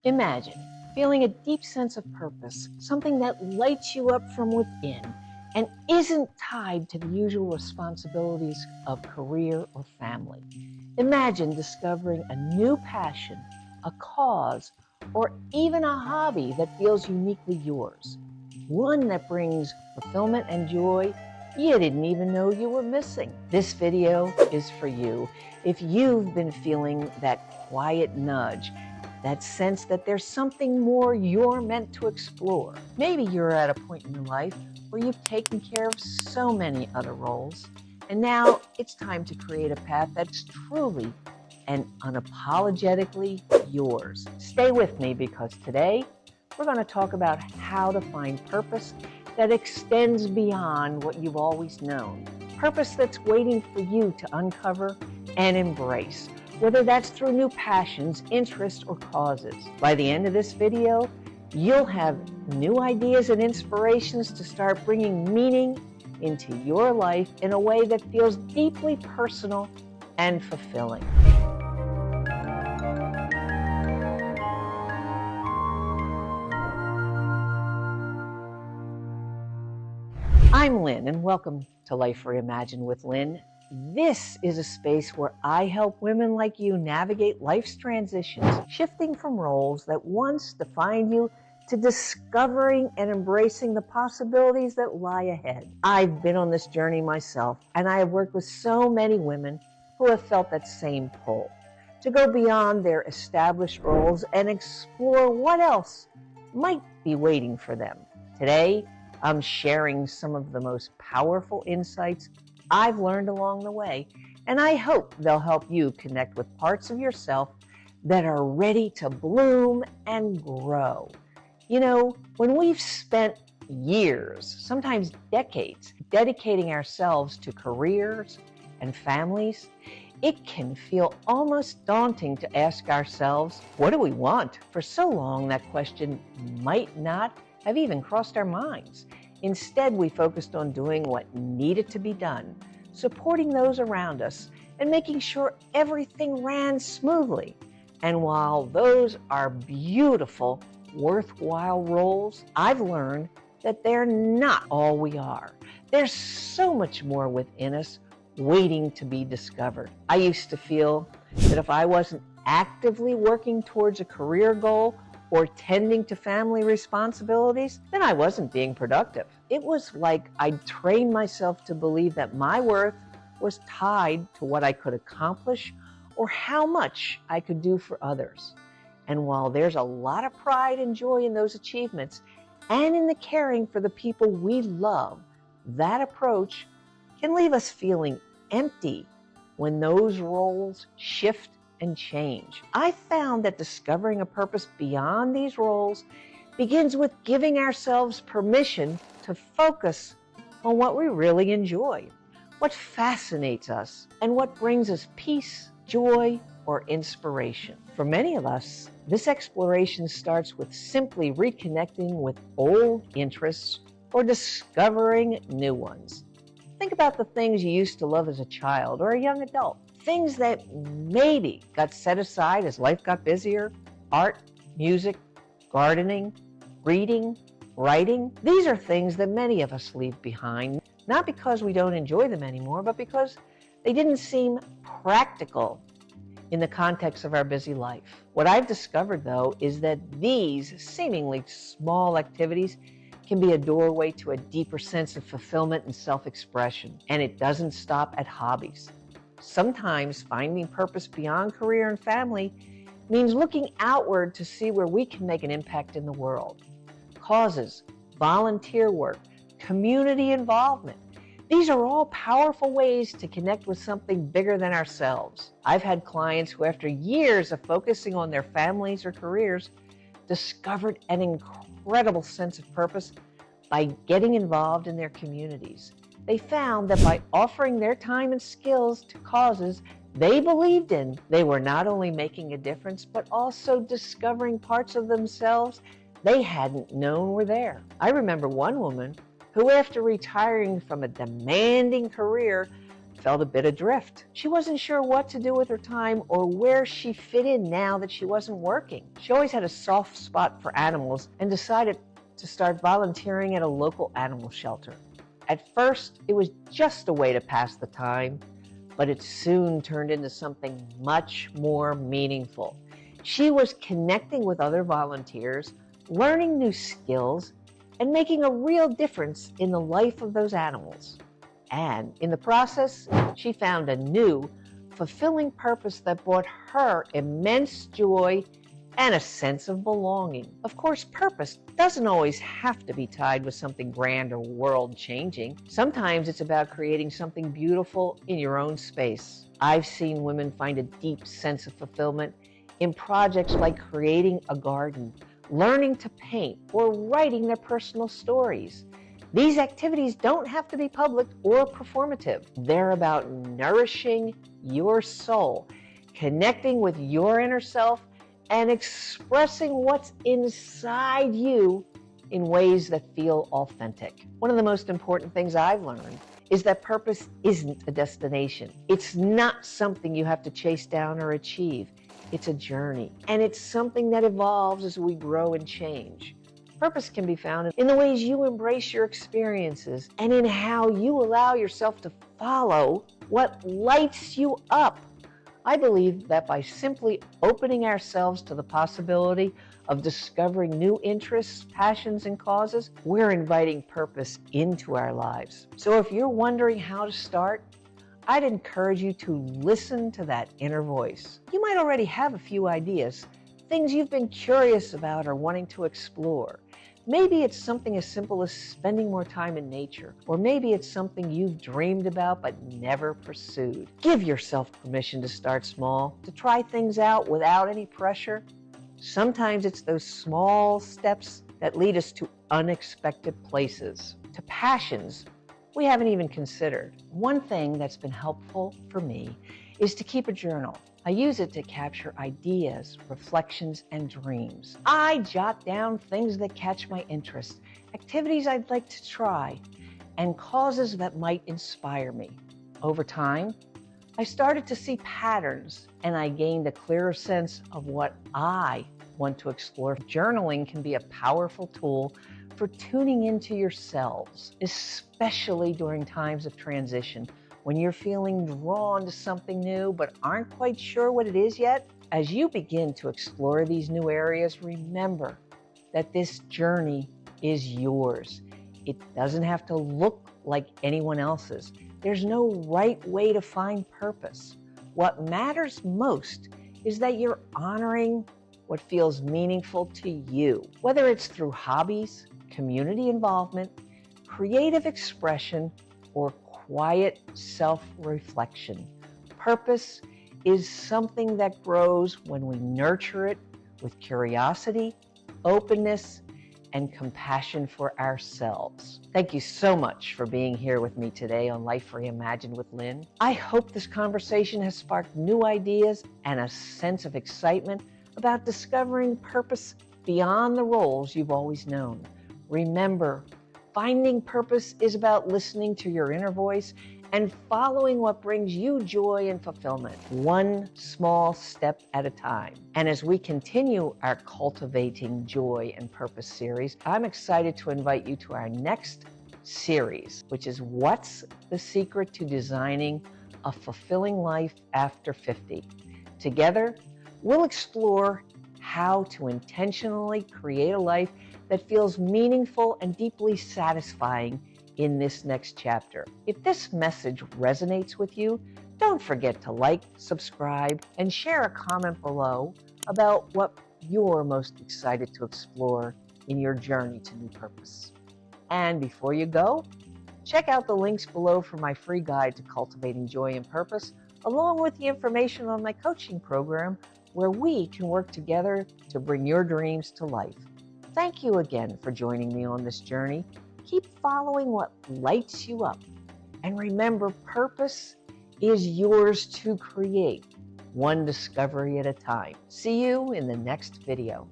Imagine feeling a deep sense of purpose, something that lights you up from within and isn't tied to the usual responsibilities of career or family. Imagine discovering a new passion, a cause, or even a hobby that feels uniquely yours. One that brings fulfillment and joy you didn't even know you were missing. This video is for you if you've been feeling that quiet nudge, that sense that there's something more you're meant to explore. Maybe you're at a point in your life where you've taken care of so many other roles, and now it's time to create a path that's truly and unapologetically yours. Stay with me because today we're going to talk about how to find purpose that extends beyond what you've always known. Purpose that's waiting for you to uncover and embrace, whether that's through new passions, interests, or causes. By the end of this video, you'll have new ideas and inspirations to start bringing meaning into your life in a way that feels deeply personal and fulfilling. I'm Lynn, and welcome to Life Reimagined with Lynn. This is a space where I help women like you navigate life's transitions, shifting from roles that once defined you to discovering and embracing the possibilities that lie ahead. I've been on this journey myself, and I have worked with so many women who have felt that same pull to go beyond their established roles and explore what else might be waiting for them. Today, I'm sharing some of the most powerful insights I've learned along the way, and I hope they'll help you connect with parts of yourself that are ready to bloom and grow. You know, when we've spent years, sometimes decades, dedicating ourselves to careers and families, it can feel almost daunting to ask ourselves, what do we want? For so long, that question might not have even crossed our minds. Instead, we focused on doing what needed to be done, supporting those around us, and making sure everything ran smoothly. And while those are beautiful, worthwhile roles, I've learned that they're not all we are. There's so much more within us waiting to be discovered. I used to feel that if I wasn't actively working towards a career goal or tending to family responsibilities, then I wasn't being productive. It was like I'd trained myself to believe that my worth was tied to what I could accomplish or how much I could do for others. And while there's a lot of pride and joy in those achievements and in the caring for the people we love, that approach can leave us feeling empty when those roles shift and change. I found that discovering a purpose beyond these roles begins with giving ourselves permission to focus on what we really enjoy, what fascinates us, and what brings us peace, joy, or inspiration. For many of us, this exploration starts with simply reconnecting with old interests or discovering new ones. Think about the things you used to love as a child or a young adult. Things that maybe got set aside as life got busier: art, music, gardening, reading, writing. These are things that many of us leave behind, not because we don't enjoy them anymore, but because they didn't seem practical in the context of our busy life. What I've discovered, though, is that these seemingly small activities can be a doorway to a deeper sense of fulfillment and self-expression. And it doesn't stop at hobbies. Sometimes finding purpose beyond career and family means looking outward to see where we can make an impact in the world. Causes, volunteer work, community involvement. These are all powerful ways to connect with something bigger than ourselves. I've had clients who, after years of focusing on their families or careers, discovered an incredible sense of purpose by getting involved in their communities. They found that by offering their time and skills to causes they believed in, they were not only making a difference, but also discovering parts of themselves they hadn't known were there. I remember one woman who, after retiring from a demanding career, felt a bit adrift. She wasn't sure what to do with her time or where she fit in now that she wasn't working. She always had a soft spot for animals and decided to start volunteering at a local animal shelter. At first, it was just a way to pass the time, but it soon turned into something much more meaningful. She was connecting with other volunteers, learning new skills, and making a real difference in the life of those animals. And in the process, she found a new, fulfilling purpose that brought her immense joy and a sense of belonging. Of course, purpose doesn't always have to be tied with something grand or world-changing. Sometimes it's about creating something beautiful in your own space. I've seen women find a deep sense of fulfillment in projects like creating a garden, learning to paint, or writing their personal stories. These activities don't have to be public or performative. They're about nourishing your soul, connecting with your inner self, and expressing what's inside you in ways that feel authentic. One of the most important things I've learned is that purpose isn't a destination. It's not something you have to chase down or achieve. It's a journey, and it's something that evolves as we grow and change. Purpose can be found in the ways you embrace your experiences and in how you allow yourself to follow what lights you up. I believe that by simply opening ourselves to the possibility of discovering new interests, passions, and causes, we're inviting purpose into our lives. So if you're wondering how to start, I'd encourage you to listen to that inner voice. You might already have a few ideas, things you've been curious about or wanting to explore. Maybe it's something as simple as spending more time in nature, or maybe it's something you've dreamed about but never pursued. Give yourself permission to start small, to try things out without any pressure. Sometimes it's those small steps that lead us to unexpected places, to passions we haven't even considered. One thing that's been helpful for me is to keep a journal. I use it to capture ideas, reflections, and dreams. I jot down things that catch my interest, activities I'd like to try, and causes that might inspire me. Over time, I started to see patterns, and I gained a clearer sense of what I want to explore. Journaling can be a powerful tool for tuning into yourselves, especially during times of transition, when you're feeling drawn to something new but aren't quite sure what it is yet. As you begin to explore these new areas, remember that this journey is yours. It doesn't have to look like anyone else's. There's no right way to find purpose. What matters most is that you're honoring what feels meaningful to you, whether it's through hobbies, community involvement, creative expression, or quiet self-reflection. Purpose is something that grows when we nurture it with curiosity, openness, and compassion for ourselves. Thank you so much for being here with me today on Life Reimagined with Lynn. I hope this conversation has sparked new ideas and a sense of excitement about discovering purpose beyond the roles you've always known. Remember, finding purpose is about listening to your inner voice and following what brings you joy and fulfillment, one small step at a time. And as we continue our Cultivating Joy and Purpose series, I'm excited to invite you to our next series, which is What's the Secret to Designing a Fulfilling Life After 50? Together, we'll explore how to intentionally create a life that feels meaningful and deeply satisfying in this next chapter. If this message resonates with you, don't forget to like, subscribe, and share a comment below about what you're most excited to explore in your journey to new purpose. And before you go, check out the links below for my free guide to cultivating joy and purpose, along with the information on my coaching program, where we can work together to bring your dreams to life. Thank you again for joining me on this journey. Keep following what lights you up. And remember, purpose is yours to create, one discovery at a time. See you in the next video.